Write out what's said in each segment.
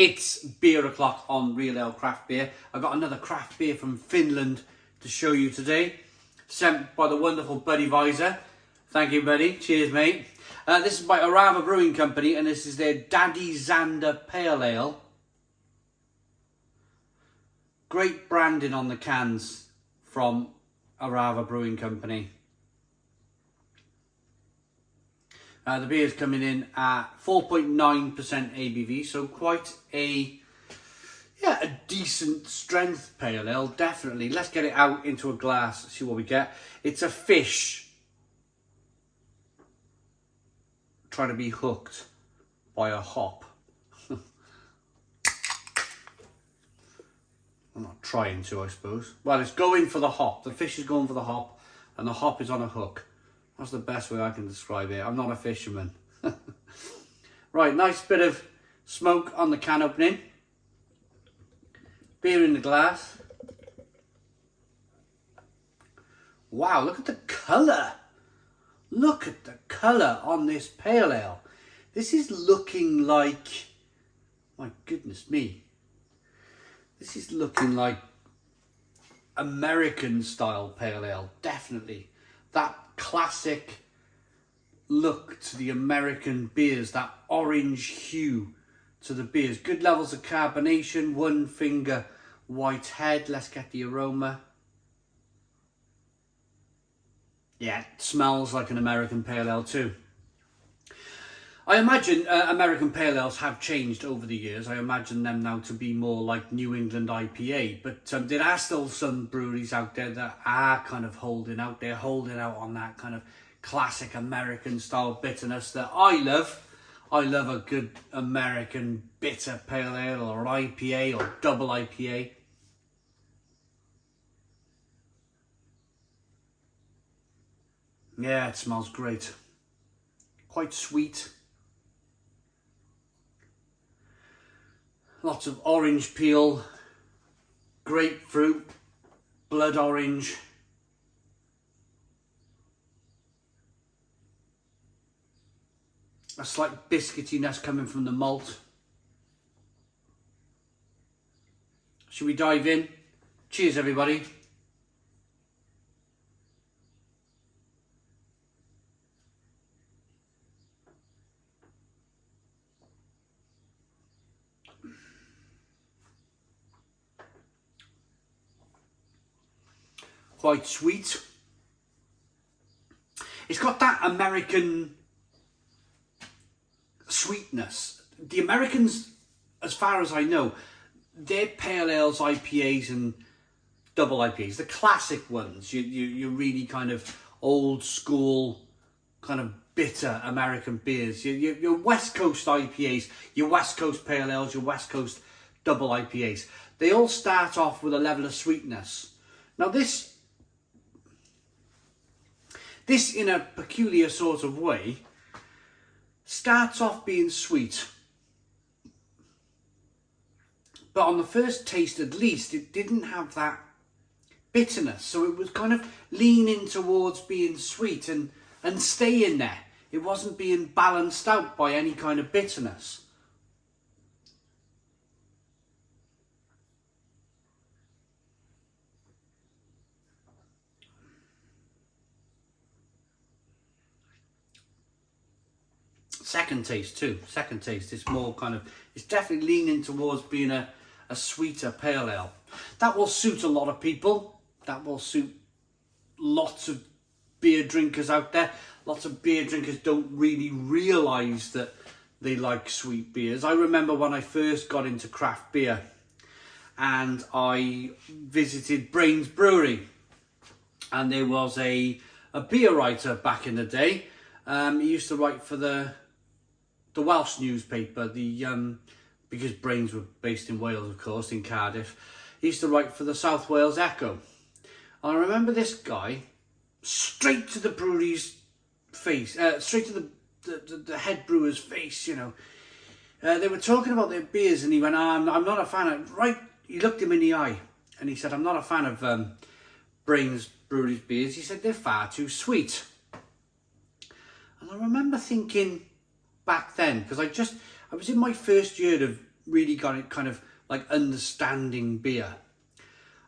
It's beer o'clock on Real Ale Craft Beer. I've got another craft beer from Finland to show you today, sent by the wonderful Buddy Visor. Thank you, buddy. Cheers, mate. This is by Orava Brewing Company, and this is their Daddy Zander Pale Ale. Great branding on the cans from Orava Brewing Company. The beer is coming in at 4.9% ABV, so quite a decent strength pale ale, definitely. Let's get it out into a glass, see what we get. It's a fish trying to be hooked by a hop. I'm not trying to, I suppose. Well, it's going for the hop. The fish is going for the hop, and the hop is on a hook. That's the best way I can describe it. I'm not a fisherman. Right, nice bit of smoke on the can opening. Beer in the glass. Wow, look at the colour. Look at the colour on this pale ale. This is looking like, my goodness me. This is looking like American style pale ale, definitely. That classic look to the American beers, that orange hue to the beers. Good levels of carbonation, one finger white head. Let's get the aroma. Yeah, it smells like an American pale ale too. I imagine American pale ales have changed over the years. I imagine them now to be more like New England IPA. But there are still some breweries out there that are kind of holding out. They're holding out on that kind of classic American style bitterness that I love. I love a good American bitter pale ale or IPA or double IPA. Yeah, it smells great. Quite sweet. Lots of orange peel, grapefruit, blood orange. A slight biscuitiness coming from the malt. Should we dive in? Cheers, everybody. Quite sweet. It's got that American sweetness. The Americans, as far as I know, their pale ales, IPAs and double IPAs, the classic ones, you really kind of old school, kind of bitter American beers. Your West Coast IPAs, your West Coast pale ales, your West Coast double IPAs. They all start off with a level of sweetness. Now this in a peculiar sort of way starts off being sweet, but on the first taste at least it didn't have that bitterness, so it was kind of leaning towards being sweet and staying there. It wasn't being balanced out by any kind of bitterness. Second taste is more kind of, it's definitely leaning towards being a sweeter pale ale. That will suit a lot of people. That will suit lots of beer drinkers out there. Lots of beer drinkers don't really realise that they like sweet beers. I remember when I first got into craft beer and I visited Brains Brewery, and there was a beer writer back in the day. He used to write for the Welsh newspaper, because Brains were based in Wales, of course, in Cardiff. He used to write for the South Wales Echo. And I remember this guy, straight to the brewery's face, straight to the head brewer's face, you know. They were talking about their beers, and he went, I'm not a fan of, right, he looked him in the eye, and he said, I'm not a fan of Brains Brewery's beers. He said, they're far too sweet. And I remember thinking back then, because I was in my first year of really got it kind of like understanding beer.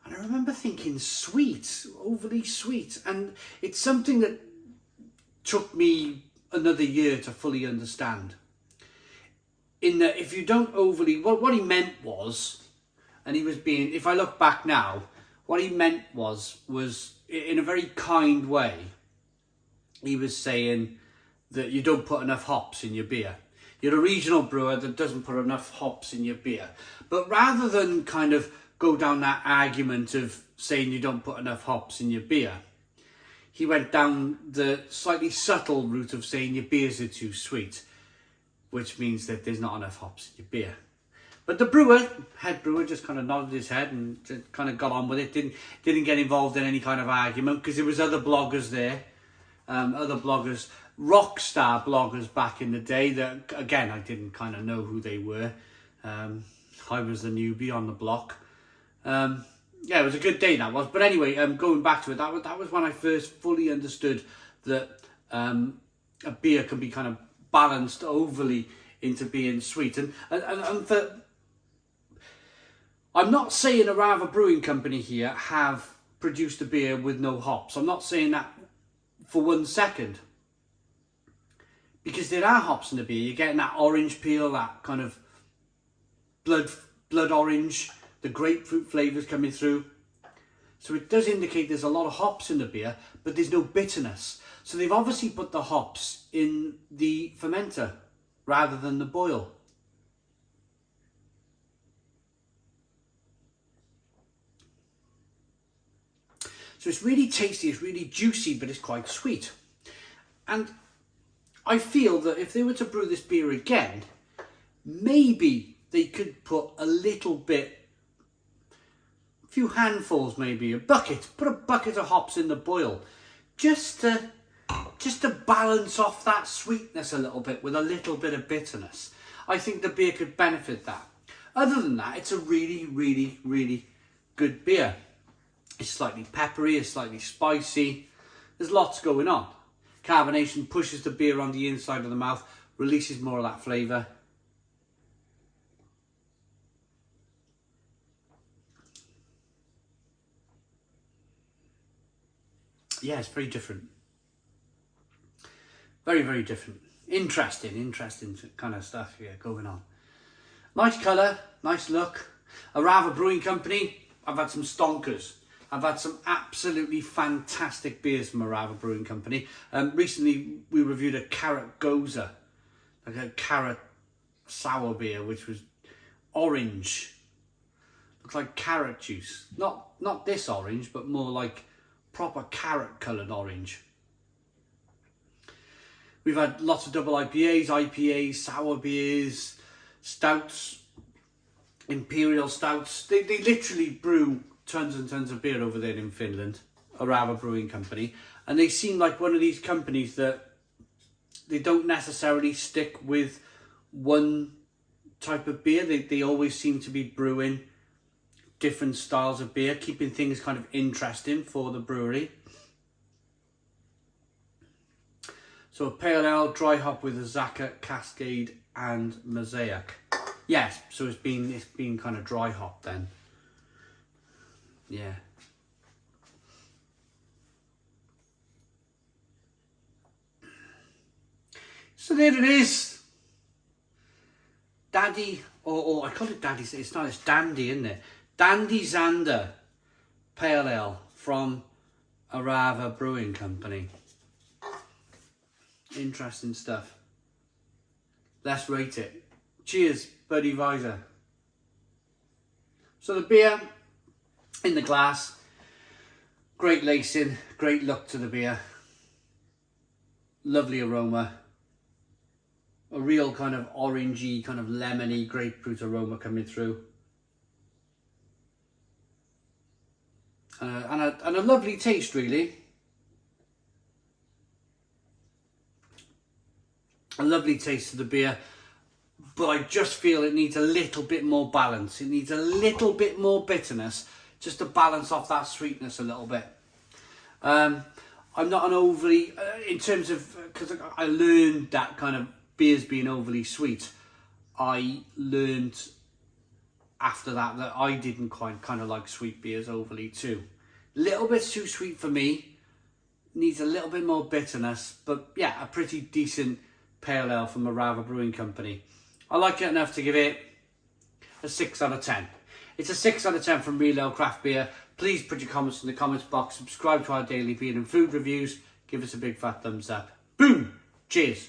And I remember thinking sweet, overly sweet. And it's something that took me another year to fully understand. In that if you don't overly, what he meant was, and he was being, if I look back now, what he meant was in a very kind way, he was saying that you don't put enough hops in your beer. You're a regional brewer that doesn't put enough hops in your beer. But rather than kind of go down that argument of saying you don't put enough hops in your beer, he went down the slightly subtle route of saying your beers are too sweet, which means that there's not enough hops in your beer. But the head brewer, just kind of nodded his head and just kind of got on with it. Didn't get involved in any kind of argument, because there was other bloggers there, rock star bloggers back in the day that, again, I didn't kind of know who they were. I was the newbie on the block. Yeah, it was a good day, that was. But anyway, going back to it, that was when I first fully understood that a beer can be kind of balanced overly into being sweet. And I'm not saying Orava Brewing Company here have produced a beer with no hops. I'm not saying that for 1 second. Because there are hops in the beer. You're getting that orange peel, that kind of blood orange, the grapefruit flavours coming through. So it does indicate there's a lot of hops in the beer, but there's no bitterness. So they've obviously put the hops in the fermenter rather than the boil. So it's really tasty, it's really juicy, but it's quite sweet. And I feel that if they were to brew this beer again, maybe they could put a little bit, a few handfuls maybe, put a bucket of hops in the boil, just to balance off that sweetness a little bit with a little bit of bitterness. I think the beer could benefit that. Other than that, it's a really, really, really good beer. It's slightly peppery, it's slightly spicy. There's lots going on. Carbonation pushes the beer on the inside of the mouth, releases more of that flavour. Yeah, it's very different. Very, very different. Interesting kind of stuff here going on. Nice colour, nice look. Orava Brewing Company, I've had some stonkers. I've had some absolutely fantastic beers from Orava Brewing Company. Recently, we reviewed a carrot goza, like a carrot sour beer, which was orange. Looks like carrot juice. Not this orange, but more like proper carrot coloured orange. We've had lots of double IPAs, sour beers, stouts, imperial stouts. They literally brew tons and tons of beer over there in Finland, Orava Brewing Company, and they seem like one of these companies that they don't necessarily stick with one type of beer. They always seem to be brewing different styles of beer, keeping things kind of interesting for the brewery. So a pale ale, dry hop with a Zaka, Cascade and Mosaic. Yes, so it's been kind of dry hop then. Yeah. So there it is. Daddy, or I call it Daddy, it's not, it's Dandy, isn't it? Dandy Zander Pale Ale from Orava Brewing Company. Interesting stuff. Let's rate it. Cheers, Buddy Visor. So the beer in the glass, great lacing, great look to the beer, lovely aroma, a real kind of orangey, kind of lemony, grapefruit aroma coming through, and a lovely taste really. A lovely taste to the beer, but I just feel it needs a little bit more balance. It needs a little bit more bitterness just to balance off that sweetness a little bit. I'm not an overly, in terms of, because I learned that kind of beers being overly sweet, I learned after that I didn't quite kind of like sweet beers overly too. Little bit too sweet for me. Needs a little bit more bitterness, but yeah, a pretty decent pale ale from Orava Brewing Company. I like it enough to give it a 6 out of 10. It's a 6 out of 10 from Real Ale Craft Beer. Please put your comments in the comments box. Subscribe to our daily beer and food reviews. Give us a big fat thumbs up. Boom! Cheers!